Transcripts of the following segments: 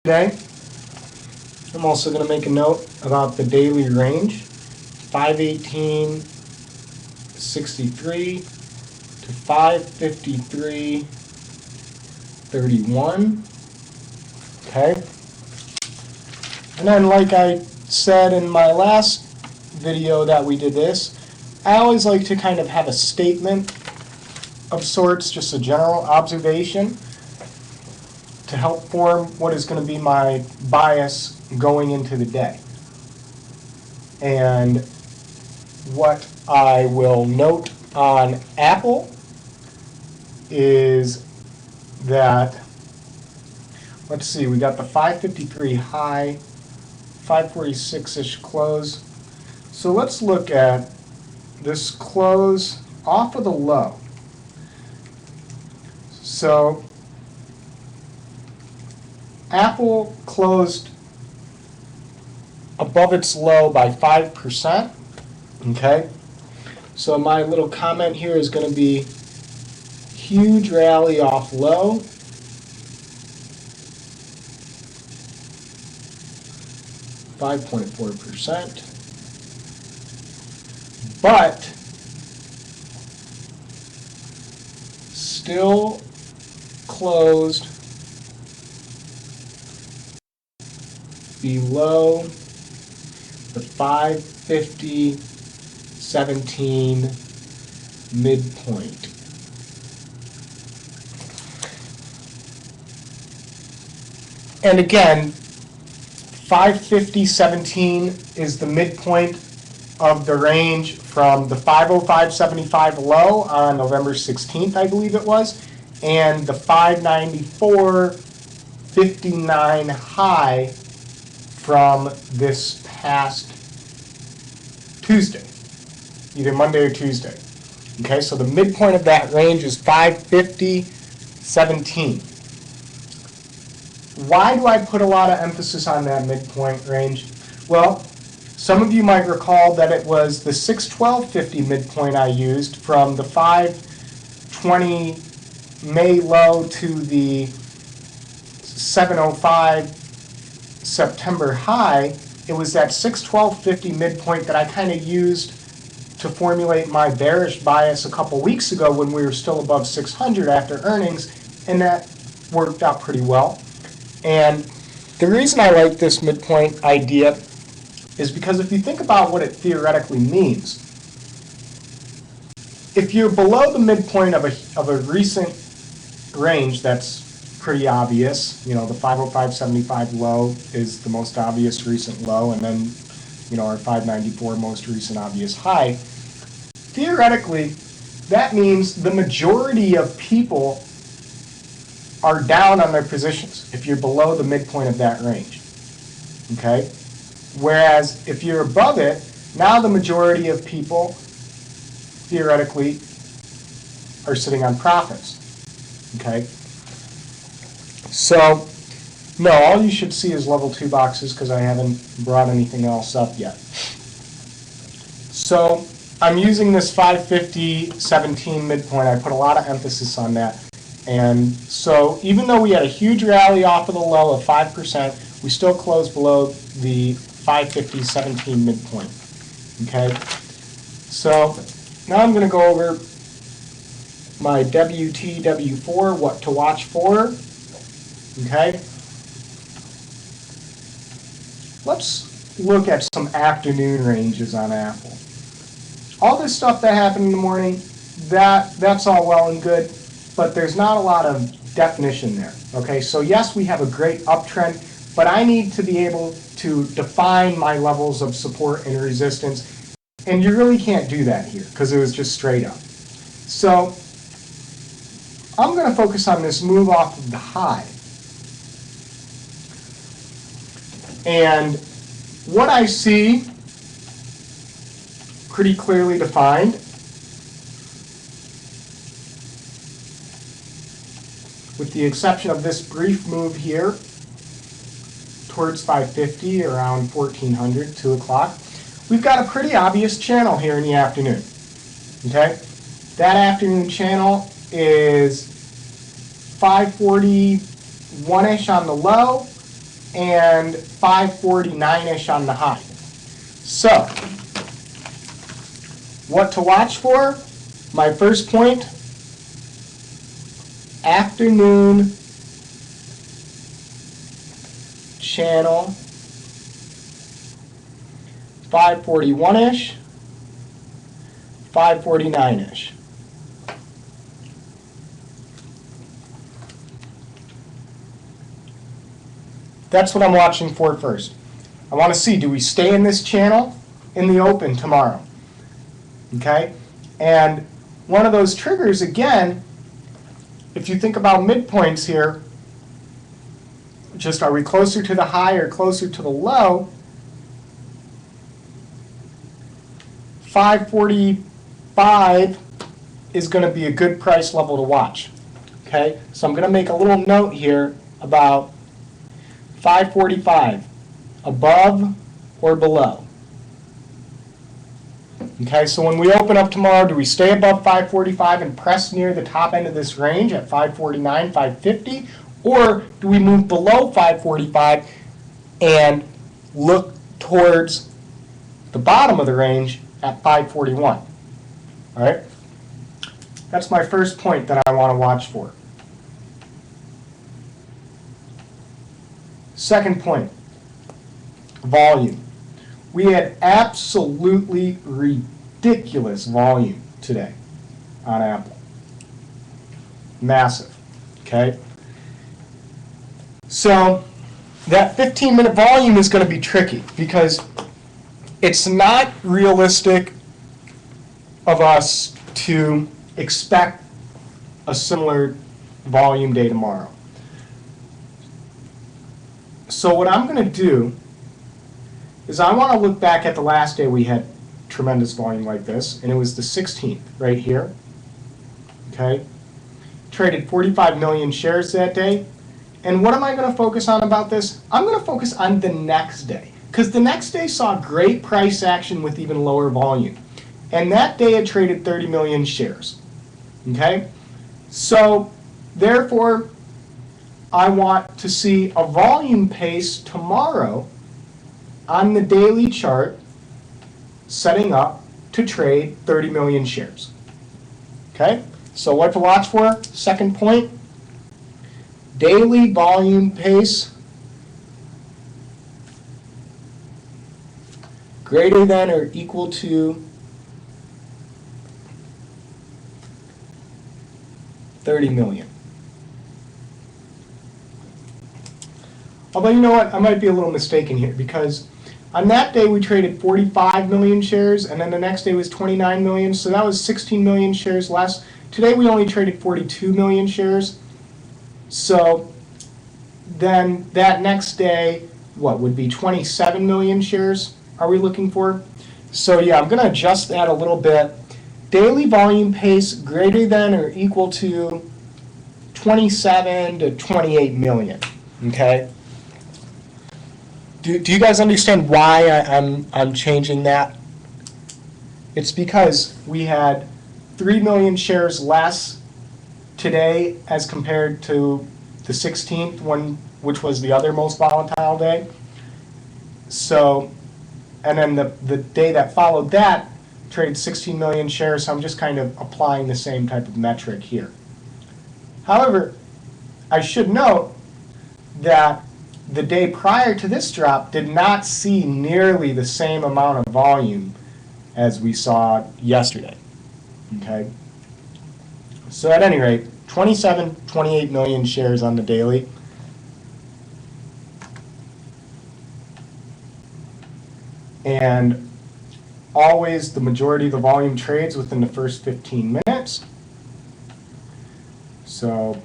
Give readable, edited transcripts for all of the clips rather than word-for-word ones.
today. I'm also going to make a note about the daily range, 518.63 to 553.31. Okay. And then, like I said in my last video that we did this, I always like to kind of have a statement of sorts, just a general observation to help form what is going to be my bias going into the day. And what I will note on Apple is that, let's see, we got the 553 high, 546-ish close. So let's look at this close off of the low. So Apple closed above its low by 5%. Okay, so my little comment here is going to be huge rally off low. .4%, but still closed below the 550.17 midpoint. And again, 550.17 is the midpoint of the range from the 505.75 low on November 16th, I believe it was, and the 594.59 high from this past Tuesday, either Monday or Tuesday. Okay, so the midpoint of that range is 550.17. Why do I put a lot of emphasis on that midpoint range? Well, some of you might recall that it was the 612.50 midpoint I used from the 520 May low to the 705 September high. It was that 612.50 midpoint that I kind of used to formulate my bearish bias a couple weeks ago when we were still above 600 after earnings, and that worked out pretty well. And the reason I like this midpoint idea is because if you think about what it theoretically means, if you're below the midpoint of a recent range that's pretty obvious, you know, the 505.75 low is the most obvious recent low, and then, you know, our 594 most recent obvious high, theoretically, that means the majority of people are down on their positions if you're below the midpoint of that range, okay? Whereas if you're above it, now the majority of people theoretically are sitting on profits, okay? So, no, all you should see is level 2 boxes because I haven't brought anything else up yet. So I'm using this 550.17 midpoint. I put a lot of emphasis on that. And so even though we had a huge rally off of the low of 5%, we still closed below the 550.17 midpoint. Okay? So now I'm going to go over my WTW4, what to watch for. Okay? Let's look at some afternoon ranges on Apple. All this stuff that happened in the morning, that's all well and good, but there's not a lot of definition there. Okay, so yes, we have a great uptrend, but I need to be able to define my levels of support and resistance, and you really can't do that here because it was just straight up. So I'm going to focus on this move off of the high. And what I see pretty clearly defined with the exception of this brief move here towards 550 around 1400, 2 o'clock, we've got a pretty obvious channel here in the afternoon. Okay? That afternoon channel is 541-ish on the low and 549-ish on the high. So, what to watch for? My first point, afternoon channel 541-ish, 549-ish. That's what I'm watching for first. I want to see, do we stay in this channel in the open tomorrow? Okay? And one of those triggers, again, if you think about midpoints here, just are we closer to the high or closer to the low? 545 is going to be a good price level to watch. Okay? So I'm going to make a little note here about 545, above or below. Okay, so when we open up tomorrow, do we stay above 545 and press near the top end of this range at 549, 550? Or do we move below 545 and look towards the bottom of the range at 541? All right? That's my first point that I want to watch for. Second point, volume. We had absolutely ridiculous volume today on Apple. Massive, okay? So that 15-minute volume is going to be tricky because it's not realistic of us to expect a similar volume day tomorrow. So what I'm going to do is I want to look back at the last day we had tremendous volume like this, and it was the 16th right here. Okay? Traded 45 million shares that day. And what am I going to focus on about this? I'm going to focus on the next day, because the next day saw great price action with even lower volume. And that day it traded 30 million shares. Okay? So, therefore, I want to see a volume pace tomorrow on the daily chart setting up to trade 30 million shares. Okay? So what to watch for? Second point, daily volume pace greater than or equal to 30 million. Although, you know what, I might be a little mistaken here, because on that day we traded 45 million shares, and then the next day was 29 million, so that was 16 million shares less. Today we only traded 42 million shares. So then that next day, what would be 27 million shares are we looking for? So yeah, I'm going to adjust that a little bit. Daily volume pace greater than or equal to 27 to 28 million. Okay? Do you guys understand why I'm changing that? It's because we had 3 million shares less today as compared to the 16th one, which was the other most volatile day. So, and then the day that followed that traded 16 million shares, so I'm just kind of applying the same type of metric here. However, I should note that the day prior to this drop did not see nearly the same amount of volume as we saw yesterday. Okay? So at any rate, 27, 28 million shares on the daily. And always the majority of the volume trades within the first 15 minutes. So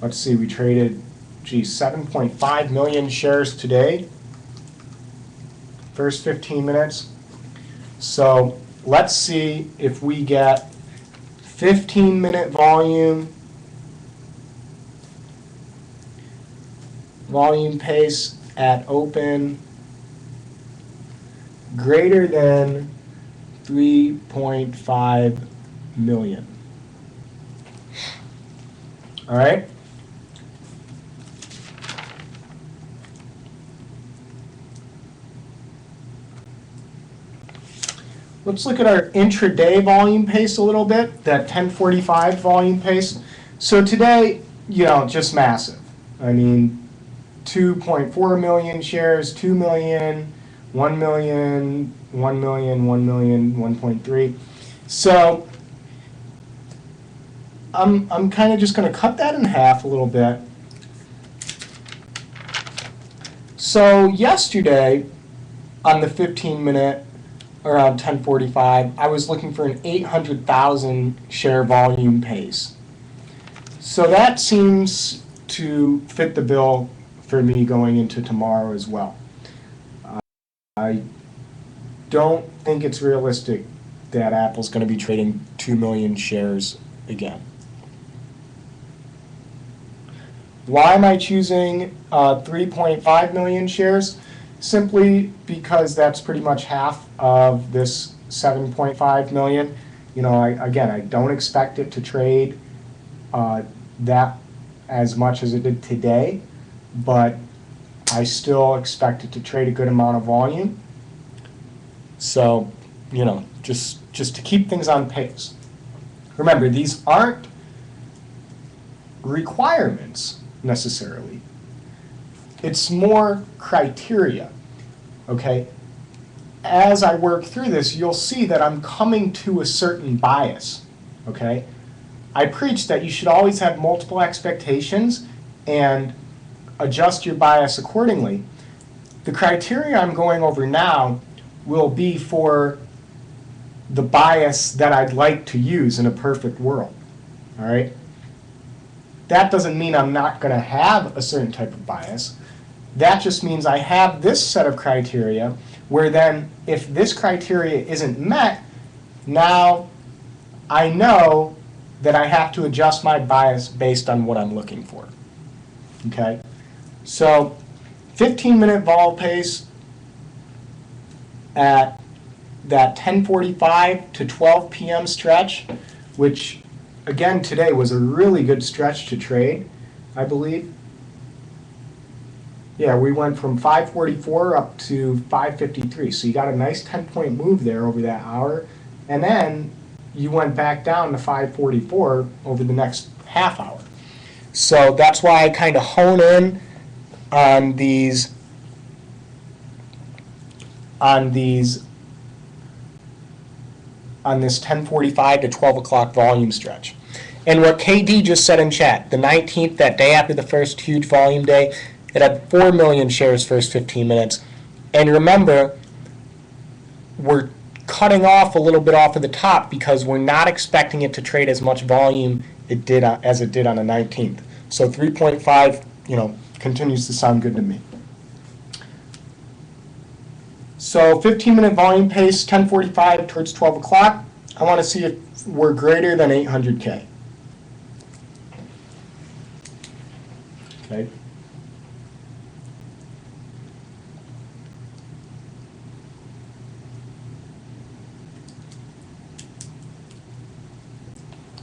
let's see, we traded 7.5 million shares today, first 15 minutes. So let's see if we get 15-minute volume pace at open greater than 3.5 million. All right? Let's look at our intraday volume pace a little bit, that 1045 volume pace. So today, just massive. I mean, 2.4 million shares, 2 million, 1 million, 1 million, 1 million, 1.3. So I'm kind of just going to cut that in half a little bit. So yesterday, on the 15-minute, around 1045, I was looking for an 800,000 share volume pace. So that seems to fit the bill for me going into tomorrow as well. I don't think it's realistic that Apple's going to be trading 2 million shares again. Why am I choosing 3.5 million shares? Simply because that's pretty much half of this 7.5 million. I don't expect it to trade that as much as it did today, but I still expect it to trade a good amount of volume. So, just to keep things on pace. Remember, these aren't requirements necessarily. It's more criteria, okay? As I work through this, you'll see that I'm coming to a certain bias, okay? I preach that you should always have multiple expectations and adjust your bias accordingly. The criteria I'm going over now will be for the bias that I'd like to use in a perfect world, all right? That doesn't mean I'm not going to have a certain type of bias. That just means I have this set of criteria where then if this criteria isn't met, now I know that I have to adjust my bias based on what I'm looking for. Okay? So 15-minute vol pace at that 10:45 to 12 p.m. stretch, which again today was a really good stretch to trade, I believe. Yeah, we went from 544 up to 553. So you got a nice 10-point move there over that hour. And then you went back down to 544 over the next half hour. So that's why I kind of hone in on this 10:45 to 12 o'clock volume stretch. And what KD just said in chat, the 19th, that day after the first huge volume day, it had 4 million shares first 15 minutes. And remember, we're cutting off a little bit off of the top because we're not expecting it to trade as much volume as it did on the 19th. So 3.5, continues to sound good to me. So 15-minute volume pace, 10:45 towards 12 o'clock. I want to see if we're greater than 800K. Okay.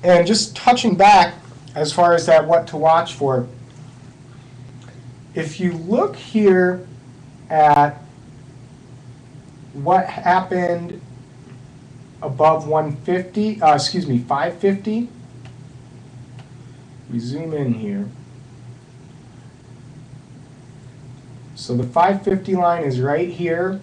And just touching back as far as that what to watch for, if you look here at what happened above 550, we zoom in here. So the 550 line is right here.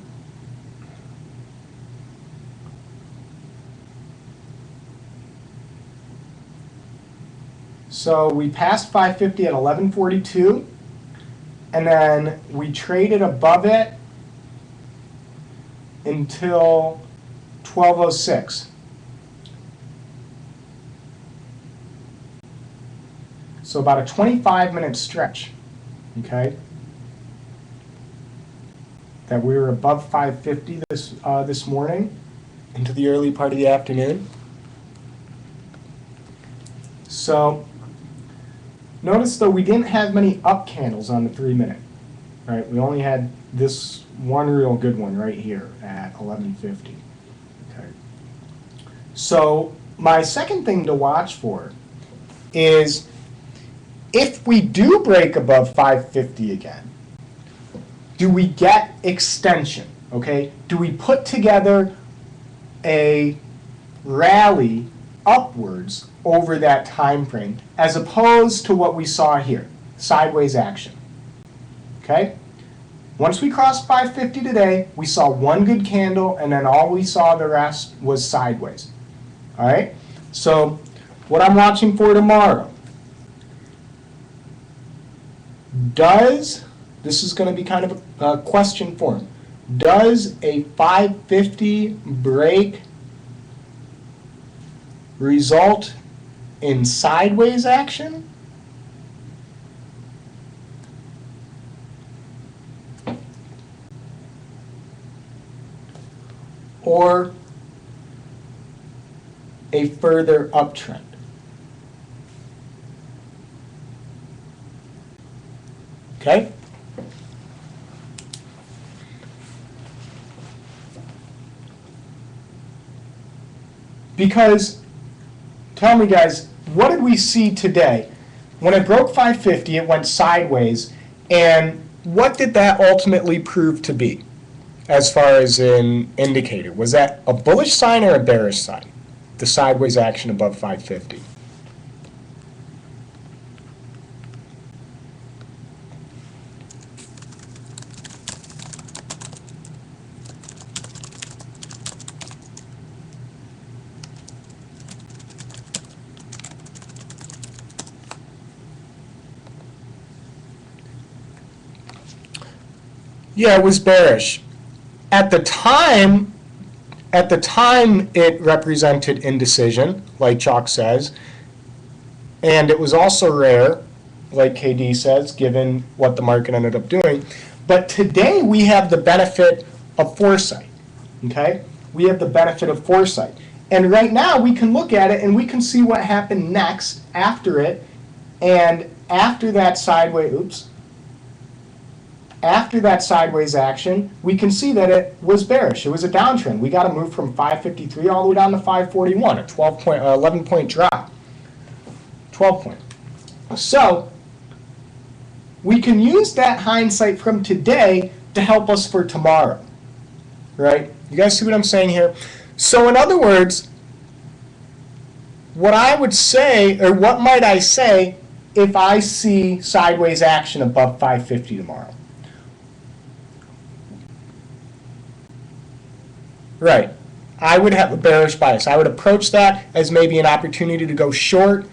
So we passed 550 at 11:42, and then we traded above it until 12:06. So about a 25-minute stretch, okay? That we were above 550 this morning into the early part of the afternoon. So notice though we didn't have many up candles on the 3-minute, right? We only had this one real good one right here at 11:50. Okay. So my second thing to watch for is if we do break above 550 again, do we get extension? Okay? Do we put together a rally upwards over that time frame, as opposed to what we saw here, sideways action. Okay? Once we crossed 550 today, we saw one good candle, and then all we saw the rest was sideways. All right? So what I'm watching for tomorrow, this is going to be kind of a question form, does a 550 break result in sideways action? Or a further uptrend? Okay? Because, tell me guys, what did we see today? When it broke 550, it went sideways, and what did that ultimately prove to be as far as an indicator? Was that a bullish sign or a bearish sign? The sideways action above 550. Yeah, it was bearish. At the time it represented indecision, like Chalk says, and it was also rare, like KD says, given what the market ended up doing. But today we have the benefit of foresight, okay? We have the benefit of foresight. And right now we can look at it and we can see what happened next after it, and after that sideways, after that sideways action, we can see that it was bearish. It was a downtrend. We got to move from 553 all the way down to 541, a 11-point drop. 12 point. So we can use that hindsight from today to help us for tomorrow, right? You guys see what I'm saying here? So in other words, what I would say, or what might I say, if I see sideways action above 550 tomorrow? Right. I would have a bearish bias. I would approach that as maybe an opportunity to go short,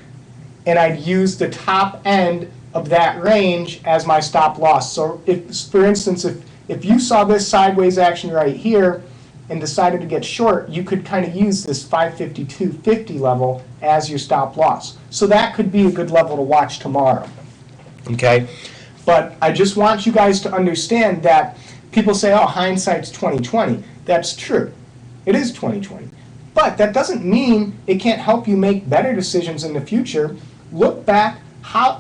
and I'd use the top end of that range as my stop loss. So if, for instance, if you saw this sideways action right here and decided to get short, you could kind of use this 552.50 level as your stop loss. So that could be a good level to watch tomorrow. Okay? But I just want you guys to understand that people say, oh, hindsight's 20/20. That's true. It is 20/20. But that doesn't mean it can't help you make better decisions in the future. Look back,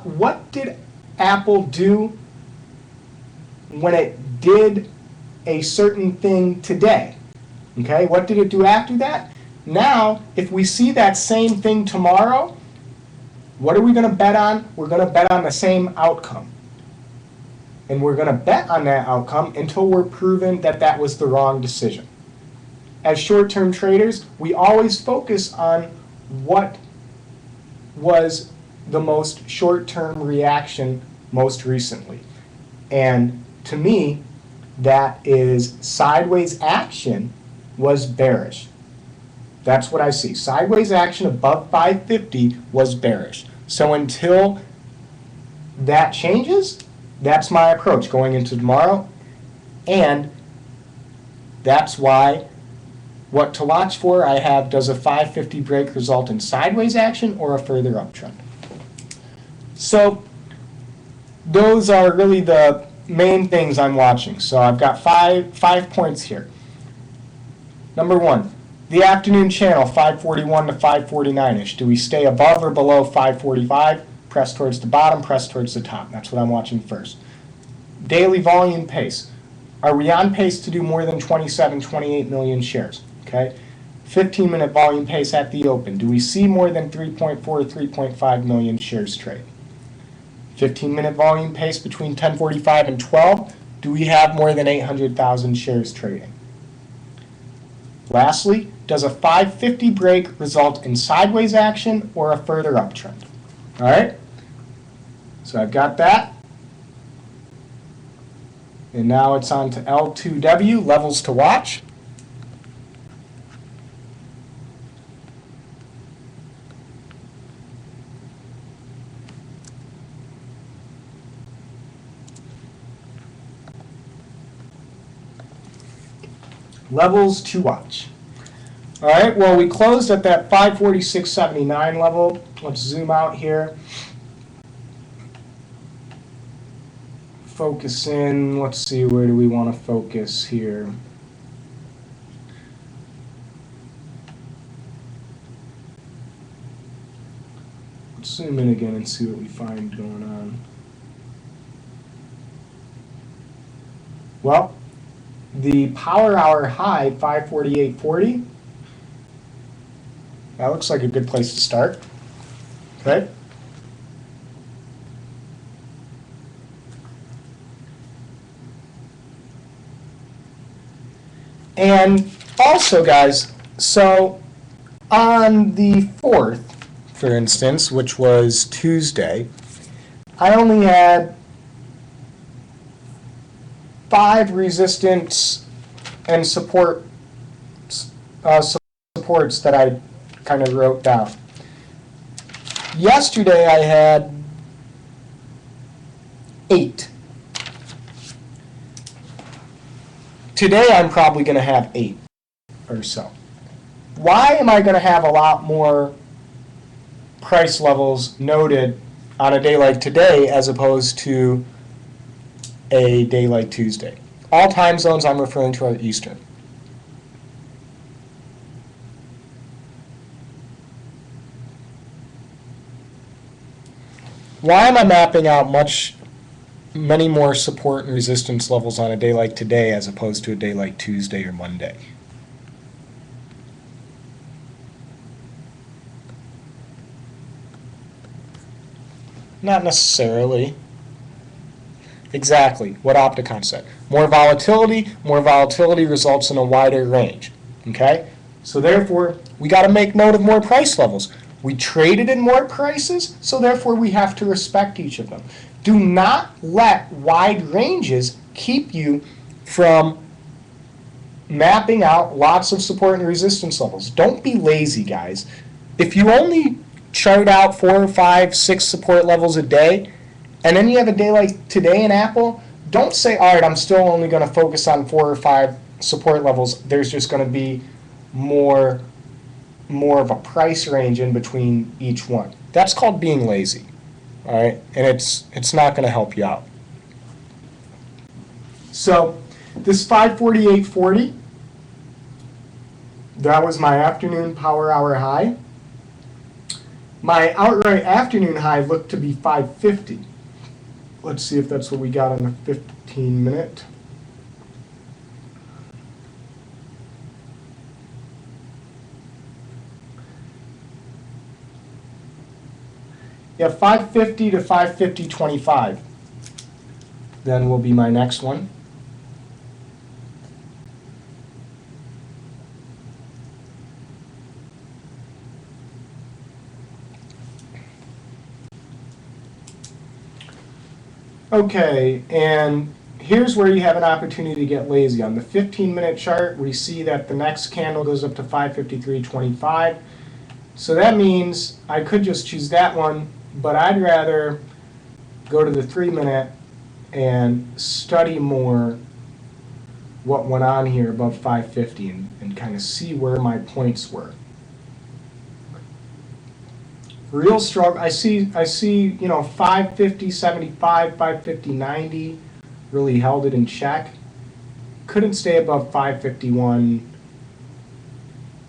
what did Apple do when it did a certain thing today? Okay, what did it do after that? Now, if we see that same thing tomorrow, what are we going to bet on? We're going to bet on the same outcome. And we're going to bet on that outcome until we're proven that that was the wrong decision. As short-term traders, we always focus on what was the most short-term reaction most recently. And to me, that is sideways action was bearish. That's what I see. Sideways action above 550 was bearish. So until that changes, that's my approach going into tomorrow. And that's why what to watch for, I have, does a 550 break result in sideways action or a further uptrend? So those are really the main things I'm watching. So I've got five points here. Number one, the afternoon channel, 541 to 549-ish. Do we stay above or below 545? Press towards the bottom, press towards the top. That's what I'm watching first. Daily volume pace. Are we on pace to do more than 27, 28 million shares? Okay. 15-minute volume pace at the open. Do we see more than 3.4 or 3.5 million shares trade? 15-minute volume pace between 10:45 and 12. Do we have more than 800,000 shares trading? Lastly, does a 550 break result in sideways action or a further uptrend? All right, so I've got that. And now it's on to L2W, levels to watch. Levels to watch. All right, well, we closed at that 546.79 level. Let's zoom out here. Focus in. Let's see, where do we want to focus here? Let's zoom in again and see what we find going on. Well, the power hour high, 548.40. That looks like a good place to start. Okay. And also, guys, so on the 4th, for instance, which was Tuesday, I only had 5 resistance and supports that I kind of wrote down. Yesterday I had 8. Today I'm probably going to have 8 or so. Why am I going to have a lot more price levels noted on a day like today as opposed to a day like Tuesday? All time zones I'm referring to are Eastern. Why am I mapping out many more support and resistance levels on a day like today as opposed to a day like Tuesday or Monday? Not necessarily. Exactly what Opticon said. More volatility results in a wider range. Okay? So therefore, we got to make note of more price levels. We traded in more prices, so therefore we have to respect each of them. Do not let wide ranges keep you from mapping out lots of support and resistance levels. Don't be lazy, guys. If you only chart out 4, 5, 6 support levels a day, and then you have a day like today in Apple, don't say, all right, I'm still only going to focus on 4 or 5 support levels. There's just going to be more of a price range in between each one. That's called being lazy. All right, and it's not going to help you out. So this 548.40, that was my afternoon power hour high. My outright afternoon high looked to be 550. Let's see if that's what we got on the 15-minute. Yeah, 550 to 550.25. Then will be my next one. Okay, and here's where you have an opportunity to get lazy. On the 15-minute chart, we see that the next candle goes up to 553.25. So that means I could just choose that one, but I'd rather go to the 3-minute and study more what went on here above 550 and kind of see where my points were. Real struggle. I see, 550.75, 550.90 really held it in check. Couldn't stay above 551.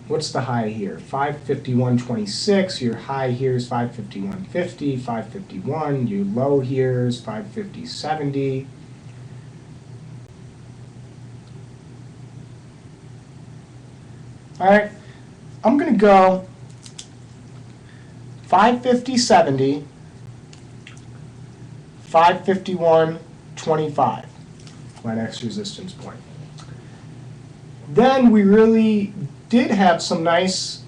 What's the high here? 551.26. Your high here is 551.50, 551. Your low here is 550.70. All right, I'm going to go 550.70, 551.25, my next resistance point. Then we really did have some nice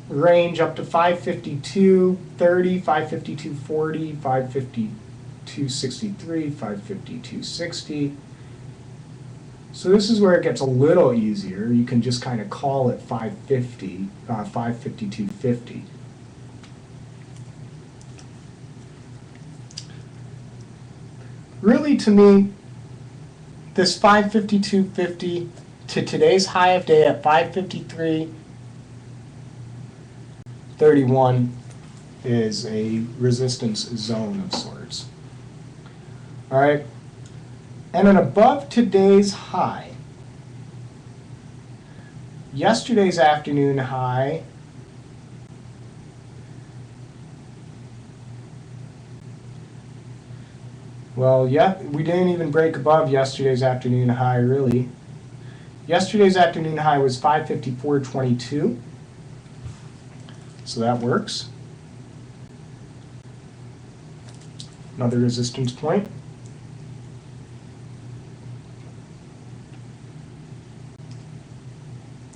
range up to 552.30, 552.40, 552.63, 552.60. So this is where it gets a little easier. You can just kind of call it 550, 552.50. Really, to me, this 552.50 to today's high of day at 553.31 is a resistance zone of sorts. All right, and then above today's high, yesterday's afternoon high well, yeah, we didn't even break above yesterday's afternoon high, really. Yesterday's afternoon high was 554.22, so that works. Another resistance point.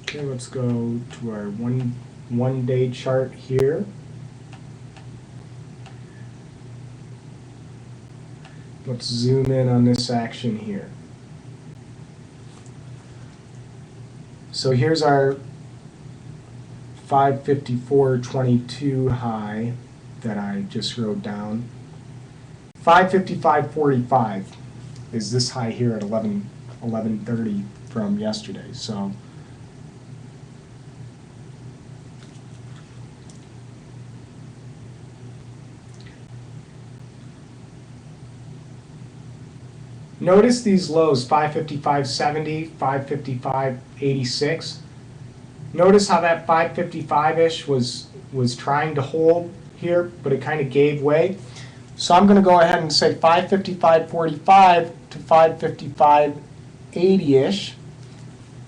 Okay, let's go to our one-day chart here. Let's zoom in on this action here. So here's our 554.22 high that I just wrote down. 555.45 is this high here at 11:30 from yesterday. So notice these lows, 555.70, 555.86. Notice how that 555-ish was trying to hold here, but it kind of gave way. So I'm going to go ahead and say 555.45 to 555.80-ish.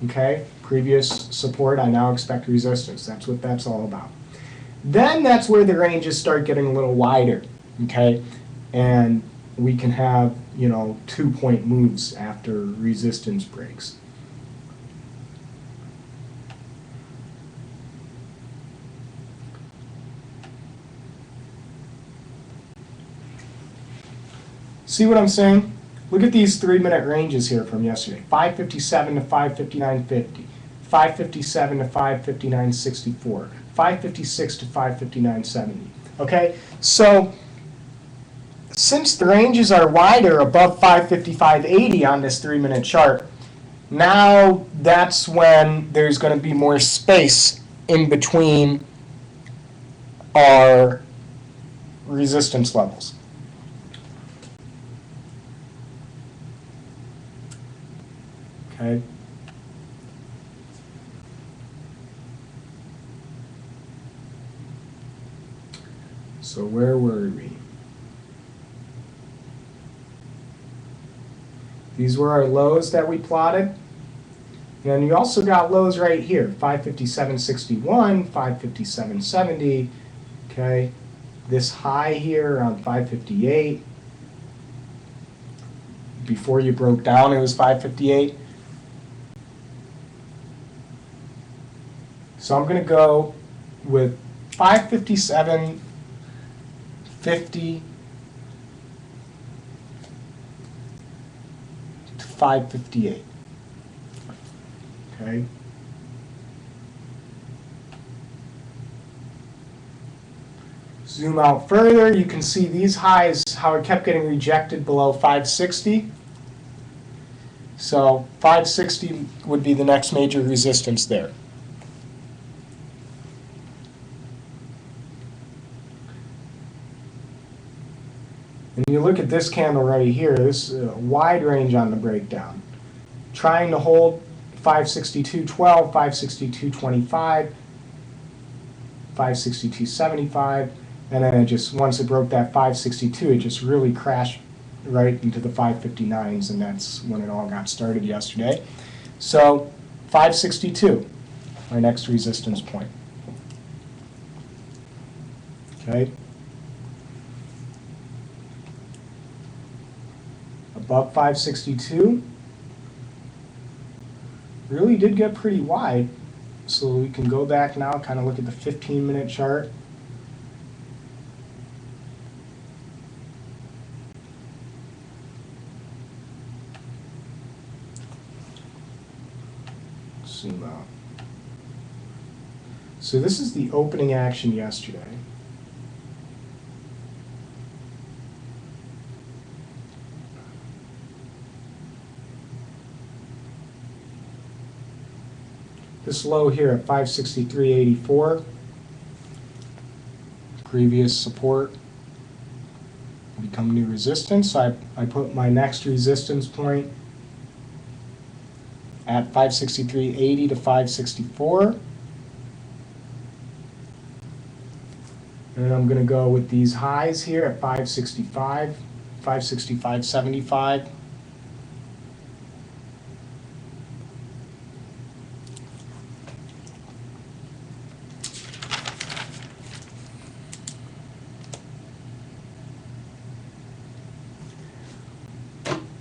Okay, previous support, I now expect resistance. That's what that's all about. Then that's where the ranges start getting a little wider. Okay, and we can have, 2-point moves after resistance breaks. See what I'm saying? Look at these 3-minute ranges here from yesterday. 557 to 559.50, 557 to 559.64, 556 to 559.70. Okay, so since the ranges are wider above 555.80 on this 3-minute chart, now that's when there's going to be more space in between our resistance levels. Okay. So where were we? These were our lows that we plotted. And you also got lows right here, 557.61, 557.70. Okay. This high here around 558. Before you broke down, it was 558. So I'm going to go with 557.50 to 558. Okay. Zoom out further, you can see these highs, how it kept getting rejected below 560. So 560 would be the next major resistance there. And you look at this candle right here, this is a wide range on the breakdown. Trying to hold 562.12, 562.25, 562.75, and then it just, once it broke that 562, it just really crashed right into the 559s, and that's when it all got started yesterday. So 562, our next resistance point. Okay. Above 562, really did get pretty wide. So we can go back now, kind of look at the 15-minute chart. Zoom out. So this is the opening action yesterday. This low here at 563.84, previous support, become new resistance. So I put my next resistance point at 563.80 to 564. And then I'm going to go with these highs here at 565, 565.75.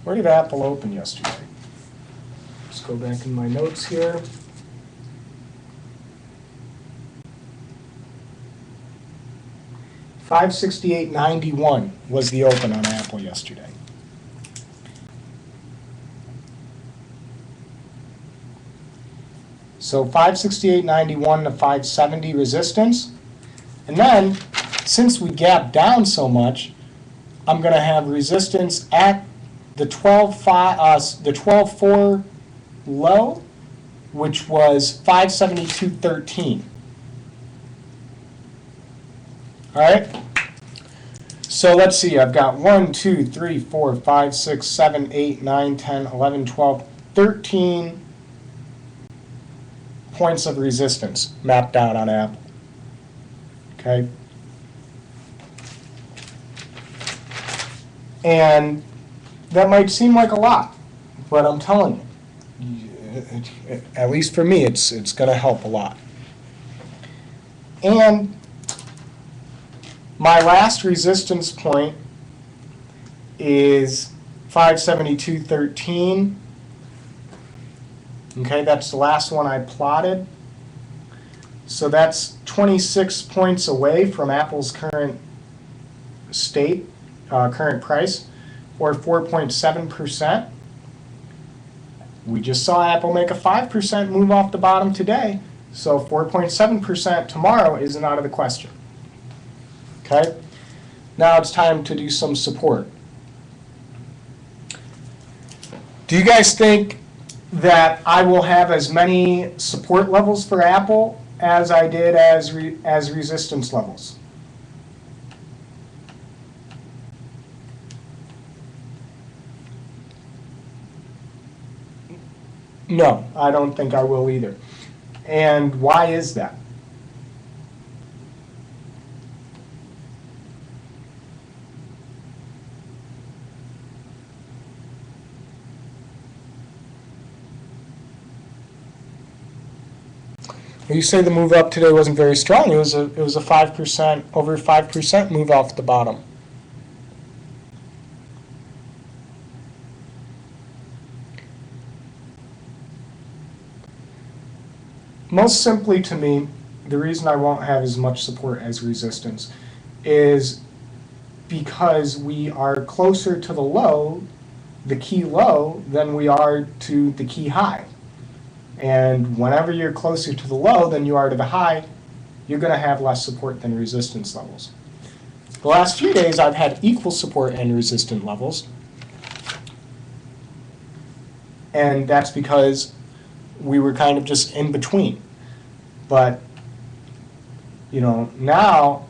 Where did Apple open yesterday? Let's go back in my notes here. $568.91 was the open on Apple yesterday. So 568.91 to 570 resistance. And then, since we gapped down so much, I'm going to have resistance at the 12.4 low, which was 572.13. All right. So let's see. I've got 1, 2, 3, 4, 5, 6, 7, 8, 9, 10, 11, 12, 13 points of resistance mapped out on Apple. Okay. And that might seem like a lot, but I'm telling you, at least for me, it's going to help a lot. And my last resistance point is 572.13. Okay, that's the last one I plotted. So that's 26 points away from Apple's current state, current price, or 4.7%. We just saw Apple make a 5% move off the bottom today, so 4.7% tomorrow isn't out of the question. Okay? Now it's time to do some support. Do you guys think that I will have as many support levels for Apple as I did as resistance levels? No, I don't think I will either. And why is that? Well, you say the move up today wasn't very strong. It was a 5%, over 5% move off the bottom. Most simply to me, the reason I won't have as much support as resistance is because we are closer to the low, the key low, than we are to the key high. And whenever you're closer to the low than you are to the high, you're going to have less support than resistance levels. The last few days I've had equal support and resistance levels. And that's because we were kind of just in between. But, you know, now,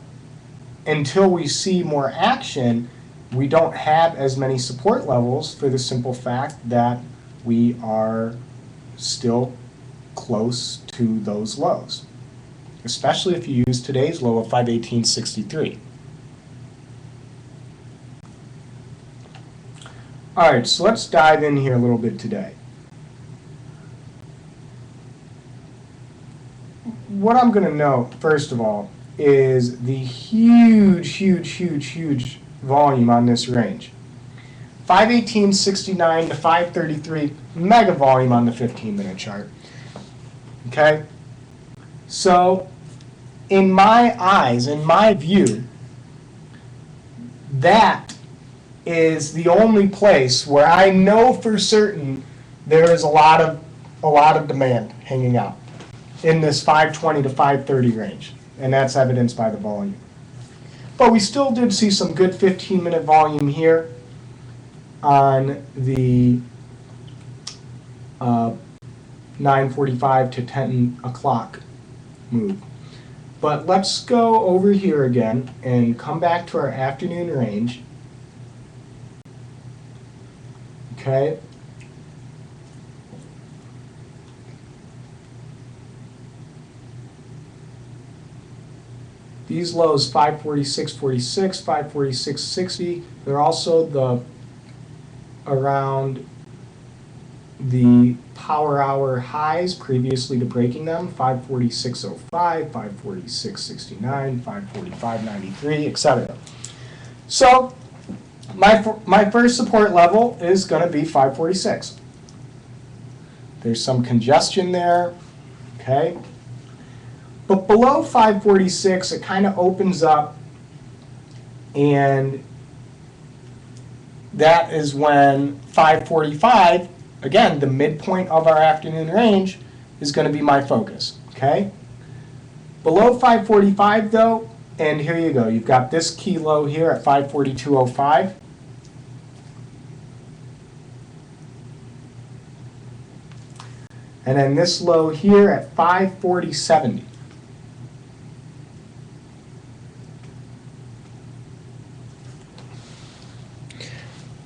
until we see more action, we don't have as many support levels for the simple fact that we are still close to those lows, especially if you use today's low of 518.63. All right, so let's dive in here a little bit today. What I'm going to note, first of all, is the huge volume on this range. 518.69 to 533, mega volume on the 15-minute chart. Okay? So in my eyes, in my view, that is the only place where I know for certain there is a lot of demand hanging out in this 520 to 530 range, and that's evidenced by the volume. But we still did see some good 15-minute volume here on the 9:45 to 10 o'clock move. But let's go over here again and come back to our afternoon range. Okay. These lows 546.46, 546.60. They're also around the power hour highs previously to breaking them, 546.05, 546.69, 545.93, etc. So my first support level is going to be 546. There's some congestion there, okay? But below 546, it kind of opens up, and that is when 545, again, the midpoint of our afternoon range, is going to be my focus, okay? Below 545, though, and here you go. You've got this key low here at 542.05. And then this low here at 540.70.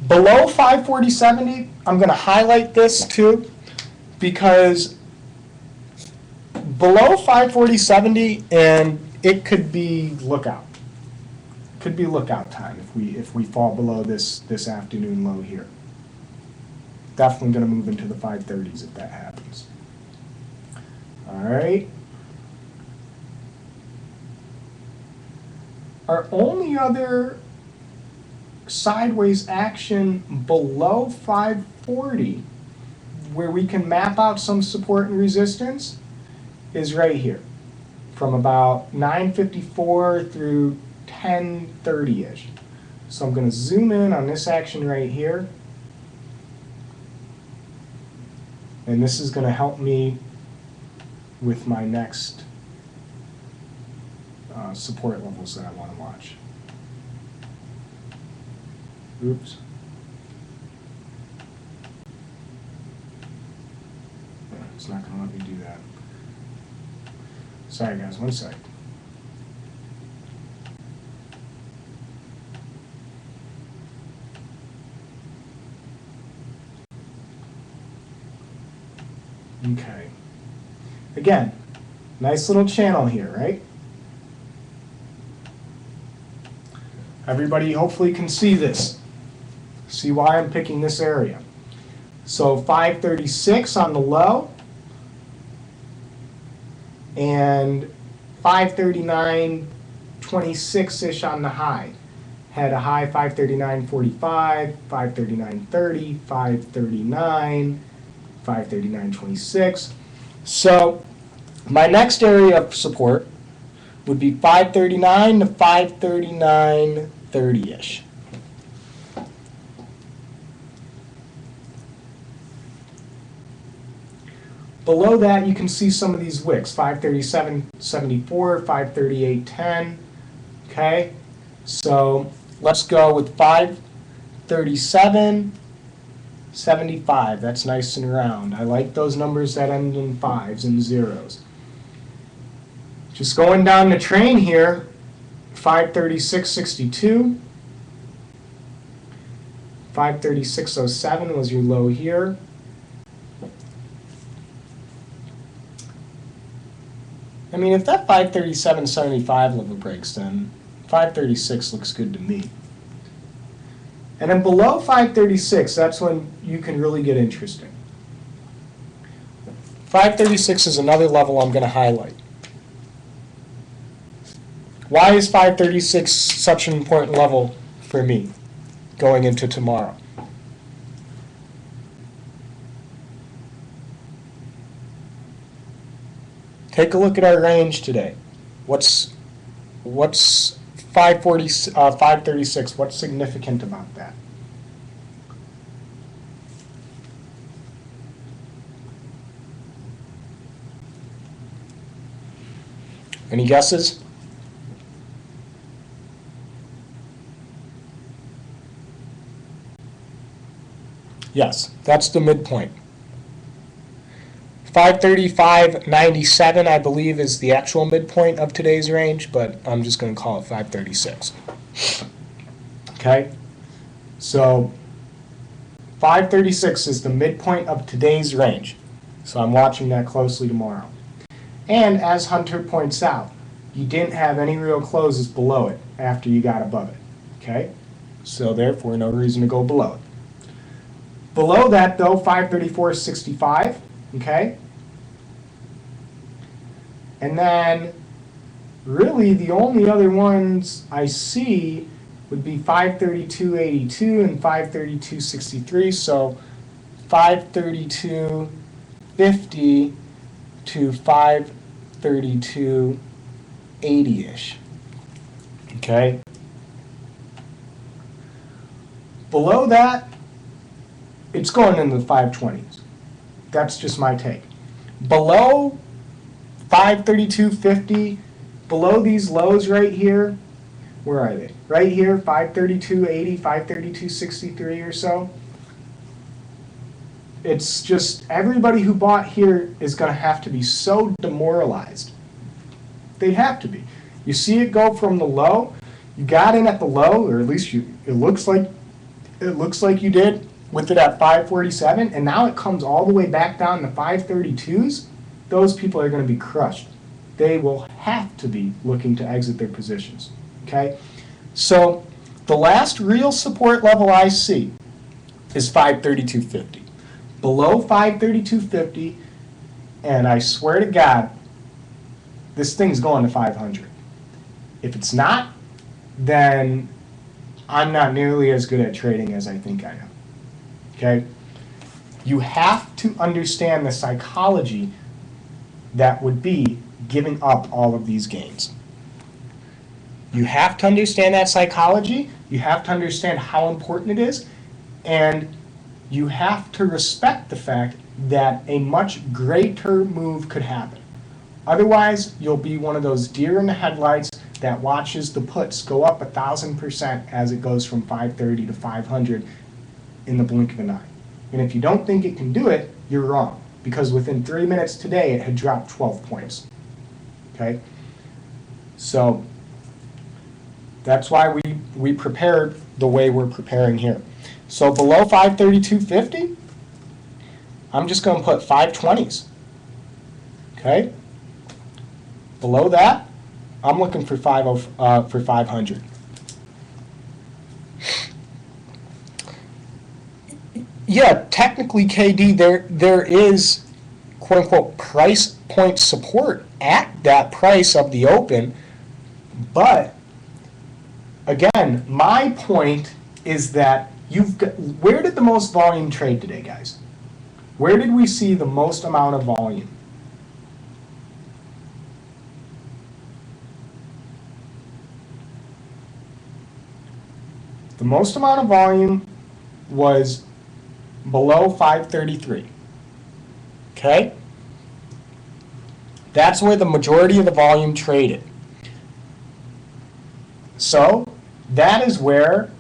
Below 540.70, I'm going to highlight this too, because below 540.70, and it could be lookout. Could be lookout time if we fall below this afternoon low here. Definitely going to move into the 530s if that happens. All right. Our only other sideways action below 540 where we can map out some support and resistance is right here from about 9:54 through 10:30-ish. So I'm going to zoom in on this action right here, and this is going to help me with my next support levels that I want to watch. Oops. It's not going to let me do that. Sorry guys, one sec. Okay. Again, nice little channel here, right? Everybody hopefully can see this. See why I'm picking this area. So 536 on the low and 539.26-ish on the high. Had a high 539.45, 539.30, 539, 539.26. So my next area of support would be 539 to 539.30-ish. Below that, you can see some of these wicks, 537.74, 538.10, okay? So let's go with 537.75. That's nice and round. I like those numbers that end in fives and zeros. Just going down the train here, 536.62, 536.07 was your low here. I mean, if that 537.75 level breaks, then 536 looks good to me. And then below 536, that's when you can really get interesting. 536 is another level I'm going to highlight. Why is 536 such an important level for me going into tomorrow? Take a look at our range today. What's 536? What's significant about that? Any guesses? Yes, that's the midpoint. 535.97, I believe, is the actual midpoint of today's range, but I'm just going to call it 536. Okay? So 536 is the midpoint of today's range. So I'm watching that closely tomorrow. And as Hunter points out, you didn't have any real closes below it after you got above it. Okay? So therefore, no reason to go below it. Below that, though, 534.65. Okay? And then, really, the only other ones I see would be 532.82 and 532.63. So 532.50 to 532.80-ish. Okay? Below that, it's going into the 520s. That's just my take. Below 532.50, below these lows right here, where are they? Right here, 532.80, 532.63 or so. It's just everybody who bought here is going to have to be so demoralized. They have to be. You see it go from the low. You got in at the low, or at least it looks like you did with it at 547, and now it comes all the way back down to 532s. Those people are going to be crushed. They will have to be looking to exit their positions. Okay? So the last real support level I see is 532.50. Below 532.50, and I swear to God, this thing's going to 500. If it's not, then I'm not nearly as good at trading as I think I am. Okay? You have to understand the psychology that would be giving up all of these gains. You have to understand that psychology. You have to understand how important it is. And you have to respect the fact that a much greater move could happen. Otherwise, you'll be one of those deer in the headlights that watches the puts go up 1,000% as it goes from 530 to 500 in the blink of an eye. And if you don't think it can do it, you're wrong. Because within 3 minutes today, it had dropped 12 points. Okay? So that's why we prepared the way we're preparing here. So below 532.50, I'm just going to put 520s. Okay? Below that, I'm looking for 500. Yeah, technically, KD, there is quote-unquote price point support at that price of the open, but again, my point is that where did the most volume trade today, guys? Where did we see the most amount of volume? The most amount of volume was below 533. Okay? That's where the majority of the volume traded. So that is where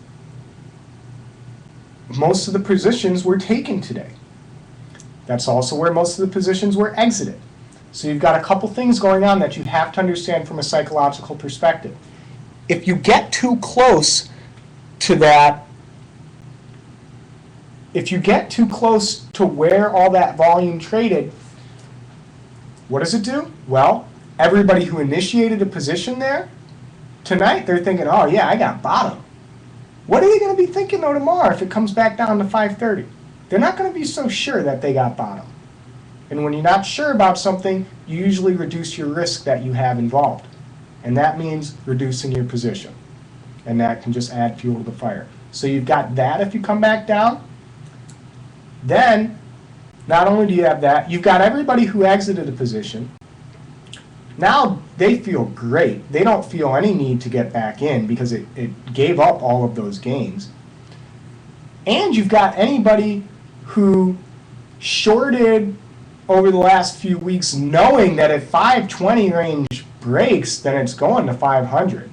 most of the positions were taken today. That's also where most of the positions were exited. So you've got a couple things going on that you have to understand from a psychological perspective. If you get too close to that, if you get too close to where all that volume traded, what does it do? Well, everybody who initiated a position there, tonight they're thinking, oh yeah, I got bottom. What are they going to be thinking though tomorrow if it comes back down to 530? They're not going to be so sure that they got bottom. And when you're not sure about something, you usually reduce your risk that you have involved. And that means reducing your position. And that can just add fuel to the fire. So you've got that if you come back down. Then, not only do you have that, you've got everybody who exited a position Now they feel great. They don't feel any need to get back in because it gave up all of those gains. And you've got anybody who shorted over the last few weeks knowing that if 520 range breaks, then it's going to 500.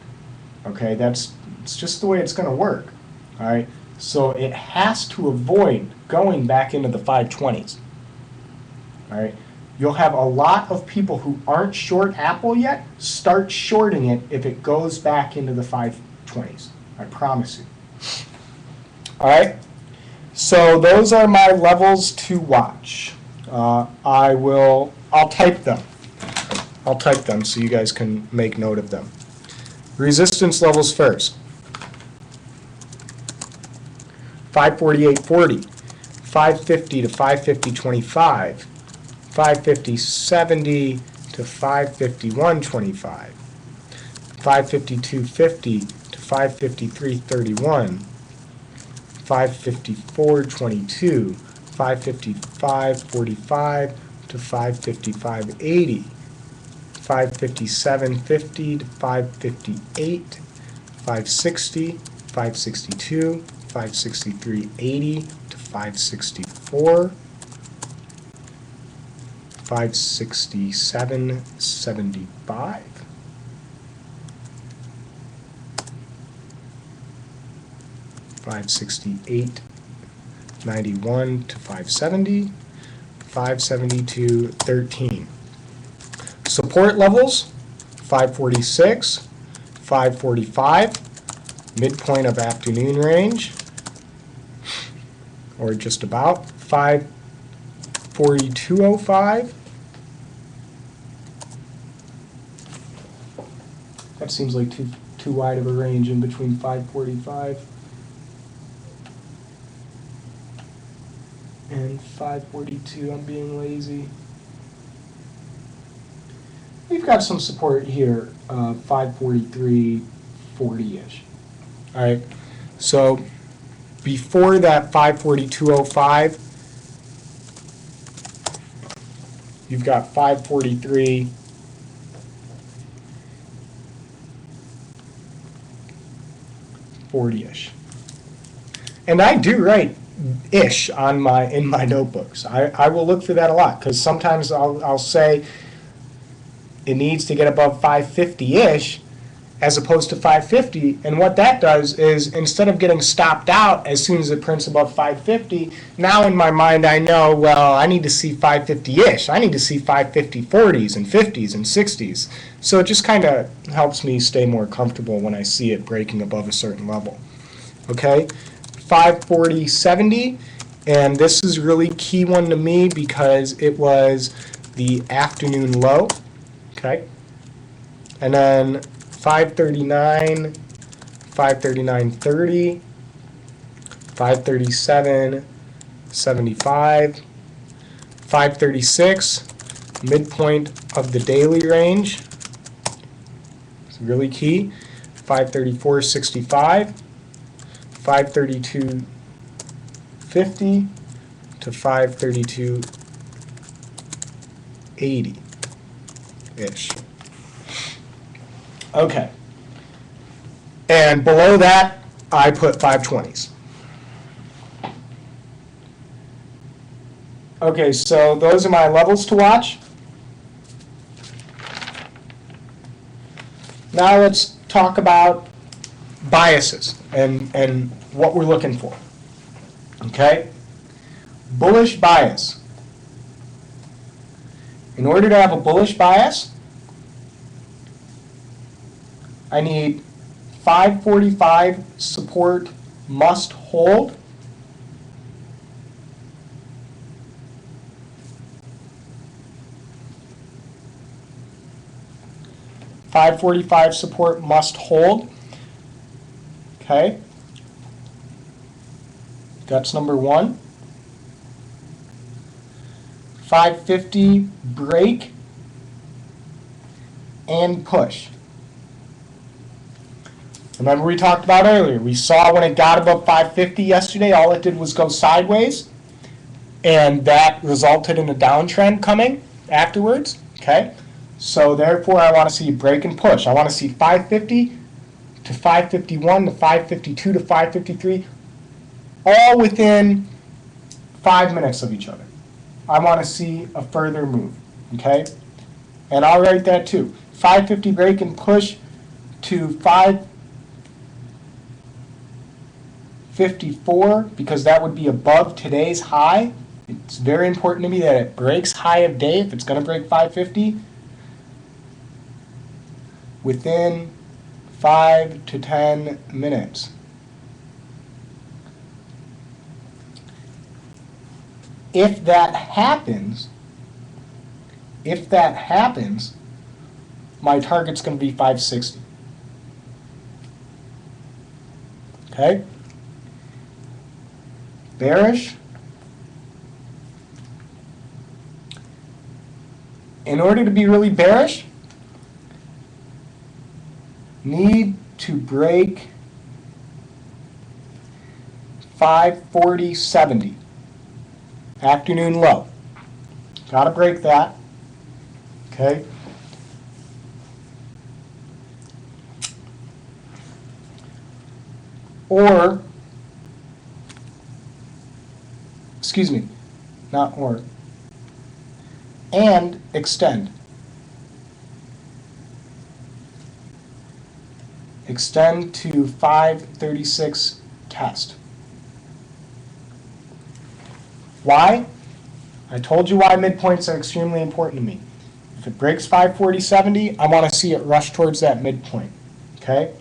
Okay, it's just the way it's going to work. All right, so it has to avoid going back into the 520s. All right, you'll have a lot of people who aren't short Apple yet start shorting it if it goes back into the 520s. I promise you. All right, so those are my levels to watch. I'll type them. I'll type them so you guys can make note of them. Resistance levels first. 548.40, 550 to 550.25, 550.70 to 551.25, 552.50 to 553.31, 554.22, 555.45 to 555.80, 557.50 to 558, 560, 562, 563.80 to 564, 567.75, 568.91 to 570, 572.13. Support levels, 546, 545, midpoint of afternoon range, or just about, 542.05. That seems like too wide of a range in between 545 and 542. I'm being lazy. We've got some support here, 543.40-ish. All right, so before that 542.05, you've got 543.40-ish. And I do write ish in my notebooks. I will look for that a lot because sometimes I'll say it needs to get above 550-ish as opposed to 550, and what that does is instead of getting stopped out as soon as it prints above 550, now in my mind I know, well, I need to see 550-ish. I need to see 550 40s and 50s and 60s. So it just kind of helps me stay more comfortable when I see it breaking above a certain level. Okay, 540.70, and this is really key one to me because it was the afternoon low. Okay, and then 539, 539.30, 537.75, 536, midpoint of the daily range. It's really key. 534.65, 532.50 to 532.80-ish. Okay. And below that, I put 520s. Okay, so those are my levels to watch. Now let's talk about biases and what we're looking for. Okay? Bullish bias. In order to have a bullish bias, I need 545 support must hold. $545 support must hold. Okay. That's number one. 550 break and push. Remember we talked about earlier, we saw when it got above 550 yesterday, all it did was go sideways, and that resulted in a downtrend coming afterwards. Okay, So therefore, I want to see break and push. I want to see 550 to 551 to 552 to 553, all within 5 minutes of each other. I want to see a further move, okay? And I'll write that too. 550 break and push to 554, because that would be above today's high. It's very important to me that it breaks high of day if it's going to break 550 within 5 to 10 minutes. If that happens, my target's going to be 560. Okay? Bearish. In order to be really bearish, need to break 540.70. Afternoon low. Got to break that. Okay? Or, excuse me, not or, and extend. Extend to 536 test. Why? I told you why midpoints are extremely important to me. If it breaks 540.70, I want to see it rush towards that midpoint. Okay?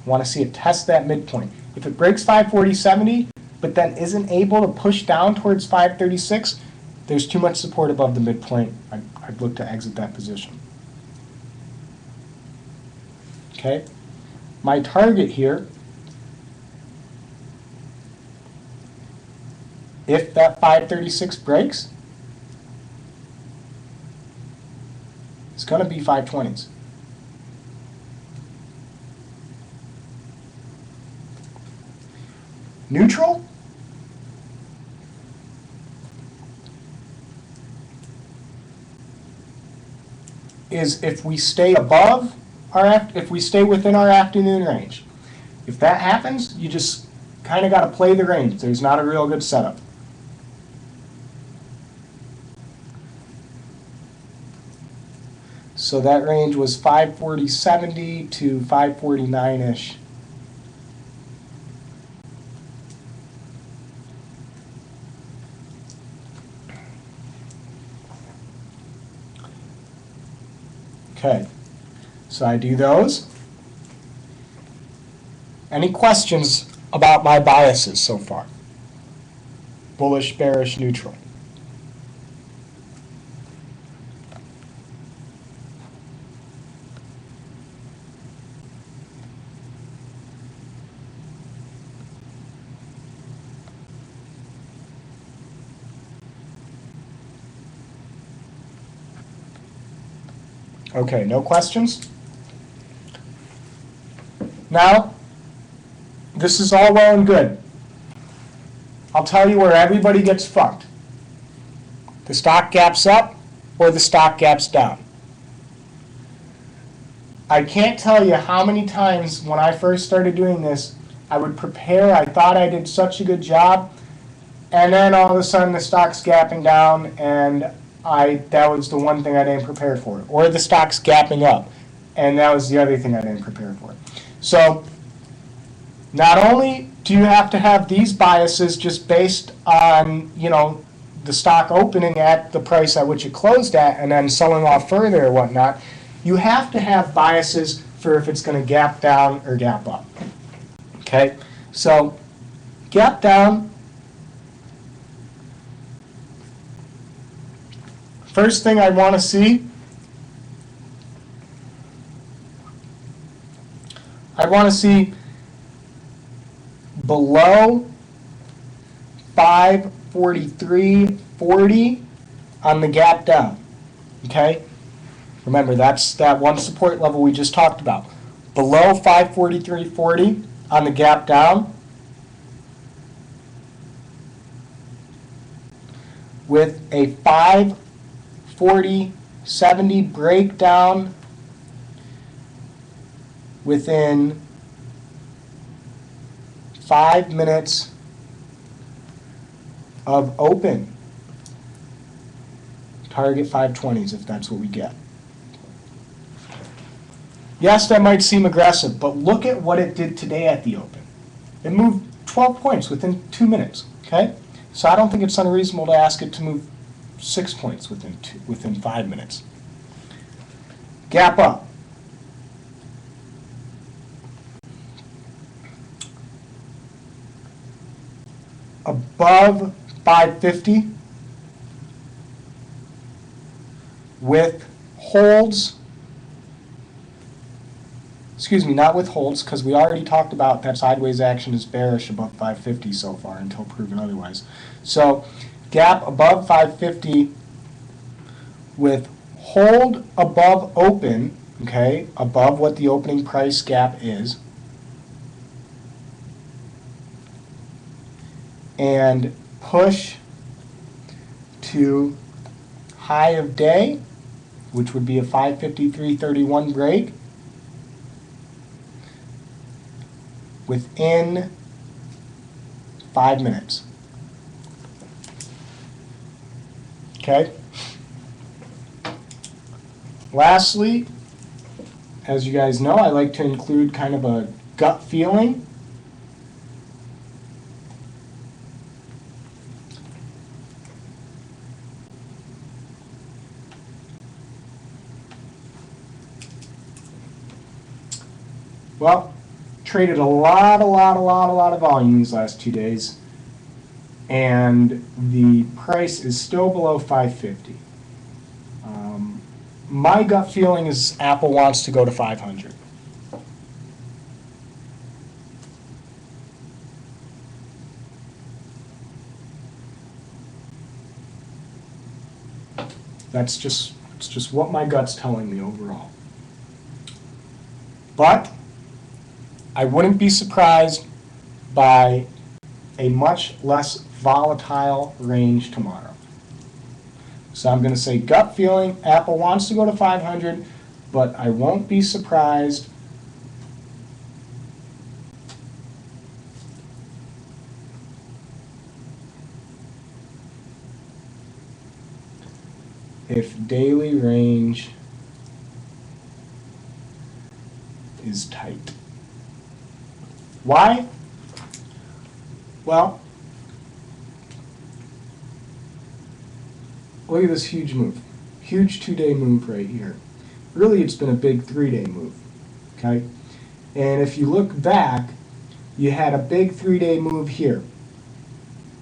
I want to see it test that midpoint. If it breaks 540.70, but then isn't able to push down towards 536, there's too much support above the midpoint. I'd look to exit that position. Okay? My target here, if that 536 breaks, it's going to be 520s. Neutral is if we stay above if we stay within our afternoon range. If that happens, you just kind of got to play the range. There's not a real good setup. So that range was 540.70 to 549-ish. Okay, so I do those. Any questions about my biases so far? Bullish, bearish, neutral. Okay, no questions? Now, this is all well and good. I'll tell you where everybody gets fucked. The stock gaps up or the stock gaps down. I can't tell you how many times when I first started doing this, I would prepare, I thought I did such a good job, and then all of a sudden the stock's gapping down and that was the one thing I didn't prepare for. Or the stock's gapping up, and that was the other thing I didn't prepare for. So not only do you have to have these biases just based on, the stock opening at the price at which it closed at and then selling off further or whatnot, you have to have biases for if it's going to gap down or gap up. Okay? So gap down. First thing I want to see, below 543.40 on the gap down. Okay? Remember, that's that one support level we just talked about. Below 543.40 on the gap down with a 540 70 breakdown within 5 minutes of open. Target 520s if that's what we get. Yes, that might seem aggressive, but look at what it did today at the open. It moved 12 points within 2 minutes, okay? So I don't think it's unreasonable to ask it to move 6 points within 5 minutes. Gap up. Above 550 with holds. Excuse me, not with holds, because we already talked about that sideways action is bearish above 550 so far until proven otherwise. So gap above 550 with hold above open, okay, above what the opening price gap is, and push to high of day, which would be a 553.31 break, within 5 minutes. Okay? Lastly, as you guys know, I like to include kind of a gut feeling. Well, traded a lot of volume these last 2 days, and the price is still below 550. My gut feeling is Apple wants to go to 500. It's just what my gut's telling me overall. But I wouldn't be surprised by a much less volatile range tomorrow. So I'm going to say gut feeling, Apple wants to go to 500, but I won't be surprised if daily range is tight. Why? Well, look at this huge move. Huge 2-day move right here. Really, it's been a big 3-day move, okay? And if you look back, you had a big 3-day move here.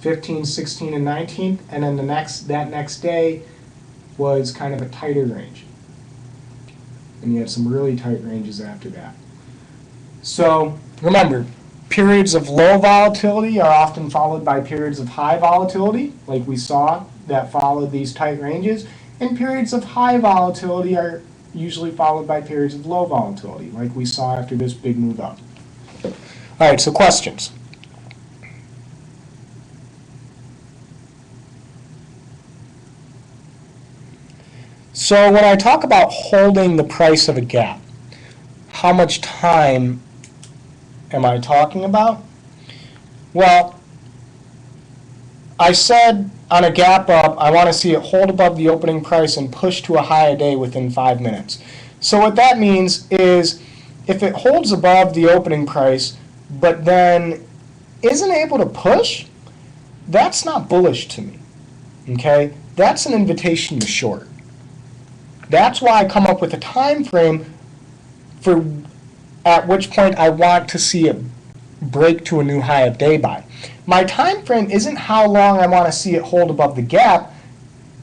15th, 16th, and 19th, and then that next day was kind of a tighter range. And you had some really tight ranges after that. So remember, periods of low volatility are often followed by periods of high volatility, like we saw that followed these tight ranges, and periods of high volatility are usually followed by periods of low volatility, like we saw after this big move up. All right, so questions. So when I talk about holding the price of a gap, how much time am I talking about? Well, I said on a gap up, I want to see it hold above the opening price and push to a high a day within 5 minutes. So what that means is if it holds above the opening price, but then isn't able to push, that's not bullish to me, okay? That's an invitation to short. That's why I come up with a time frame for at which point I want to see it break to a new high of day by. My time frame isn't how long I want to see it hold above the gap,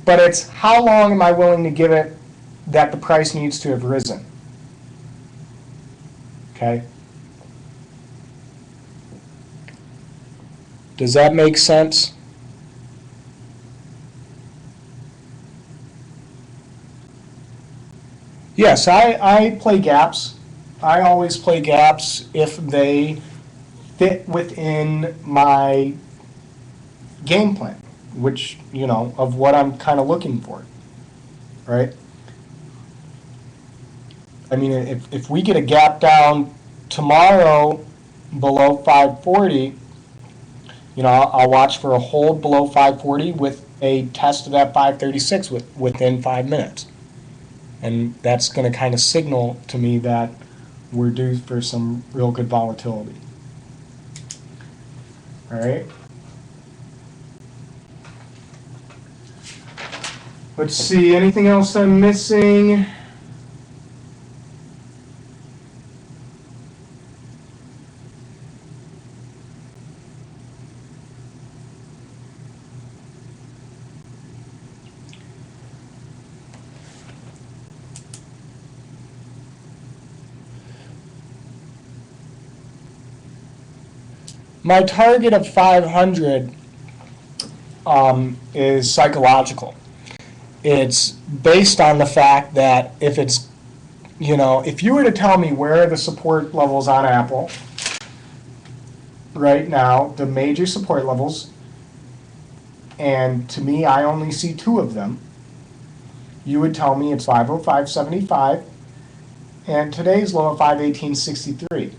but it's how long am I willing to give it that the price needs to have risen. Okay? Does that make sense? Yes, I play gaps. I always play gaps if they fit within my game plan, which, of what I'm kind of looking for, right? I mean, if we get a gap down tomorrow below 540, you know, I'll watch for a hold below 540 with a test of that 536 within 5 minutes. And that's going to kind of signal to me that we're due for some real good volatility. All right. Let's see, anything else I'm missing? My target of 500 is psychological. It's based on the fact that if it's, you know, if you were to tell me where are the support levels on Apple right now, the major support levels, and to me I only see two of them, you would tell me it's 505.75 and today's low of 518.63.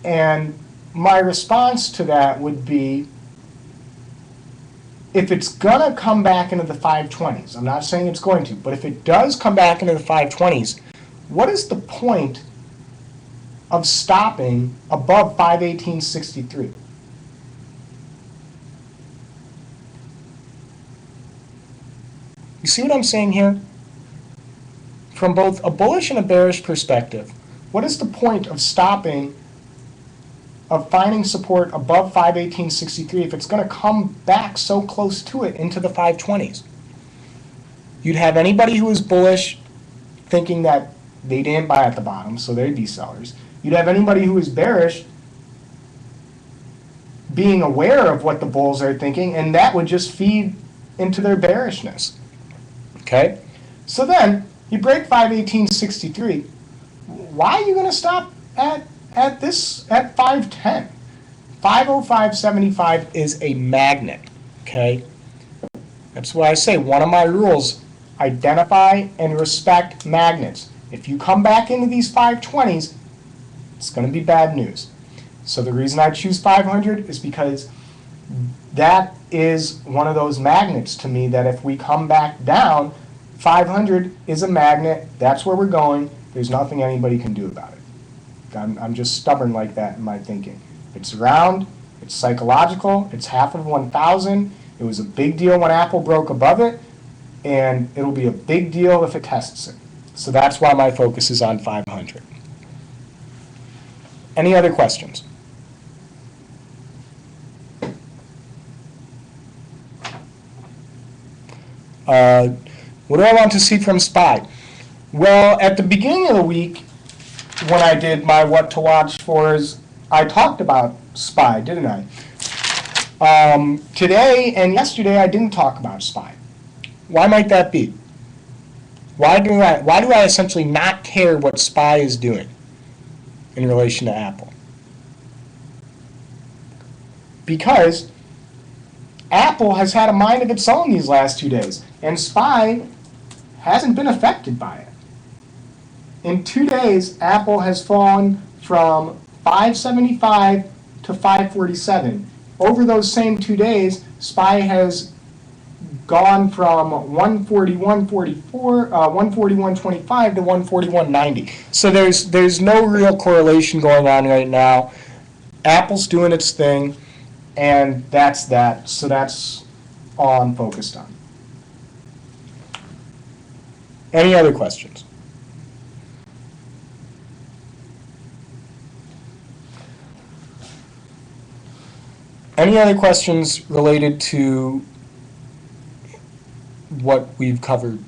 And my response to that would be, if it's going to come back into the 520s, I'm not saying it's going to, but if it does come back into the 520s, what is the point of stopping above 518.63? You see what I'm saying here? From both a bullish and a bearish perspective, what is the point of stopping, of finding support above 518.63 if it's going to come back so close to it into the 520s? You'd have anybody who is bullish thinking that they didn't buy at the bottom, so they'd be sellers. You'd have anybody who is bearish being aware of what the bulls are thinking, and that would just feed into their bearishness. Okay? So then, you break 518.63. Why are you going to stop at 510? 505.75 is a magnet. Okay? That's why I say one of my rules, identify and respect magnets. If you come back into these 520s, it's going to be bad news. So the reason I choose 500 is because that is one of those magnets to me that if we come back down, 500 is a magnet. That's where we're going. There's nothing anybody can do about it. I'm just stubborn like that in my thinking. It's round. It's psychological. It's half of 1,000. It was a big deal when Apple broke above it, and it'll be a big deal if it tests it. So that's why my focus is on 500. Any other questions? What do I want to see from SPY? Well, at the beginning of the week, when I did my what to watch fors, I talked about SPY, didn't I? Today and yesterday, I didn't talk about SPY. Why might that be? Why do I essentially not care what SPY is doing in relation to Apple? Because Apple has had a mind of its own these last 2 days, and SPY hasn't been affected by it. In 2 days, Apple has fallen from 575 to 547. Over those same 2 days, SPY has gone from 141.24, 141.25 to 141.90. So there's no real correlation going on right now. Apple's doing its thing, and that's that. So that's all I'm focused on. Any other questions? Any other questions related to what we've covered?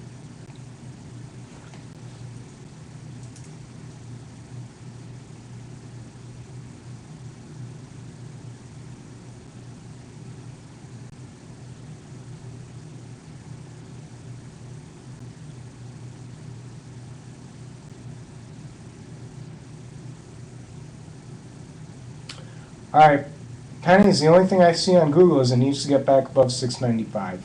All right, pennies, the only thing I see on Google is it needs to get back above 695.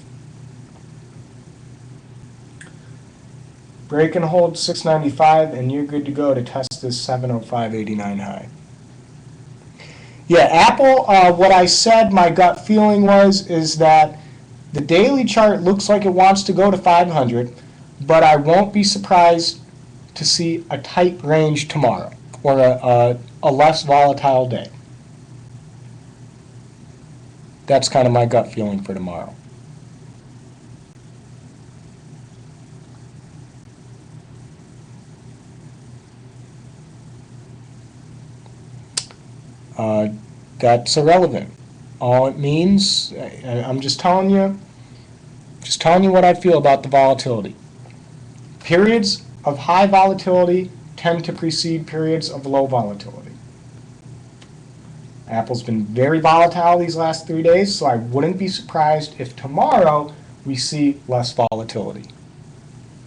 Break and hold 695, and you're good to go to test this 705.89 high. Yeah, Apple, what I said my gut feeling is that the daily chart looks like it wants to go to 500, but I won't be surprised to see a tight range tomorrow, or a less volatile day. That's kind of my gut feeling for tomorrow. That's irrelevant. All it means, I'm just telling you what I feel about the volatility. Periods of high volatility tend to precede periods of low volatility. Apple's been very volatile these last 3 days, so I wouldn't be surprised if tomorrow we see less volatility.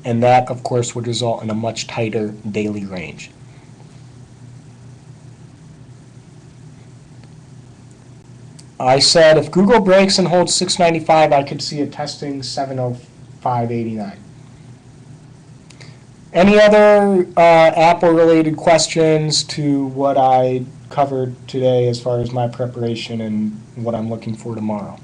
And that, of course, would result in a much tighter daily range. I said if Google breaks and holds 695, I could see it testing 705.89. Any other Apple-related questions to what I covered today as far as my preparation and what I'm looking for tomorrow?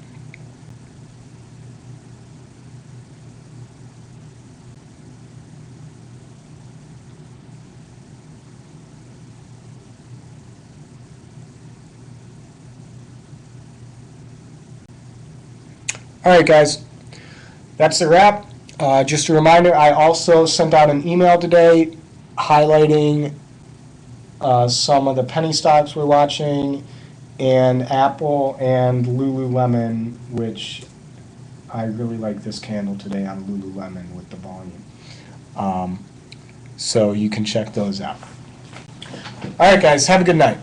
All right, guys, that's the wrap. Just a reminder, I also sent out an email today highlighting some of the penny stocks we're watching, and Apple and Lululemon, which I really like this candle today on Lululemon with the volume. So you can check those out. All right, guys, have a good night.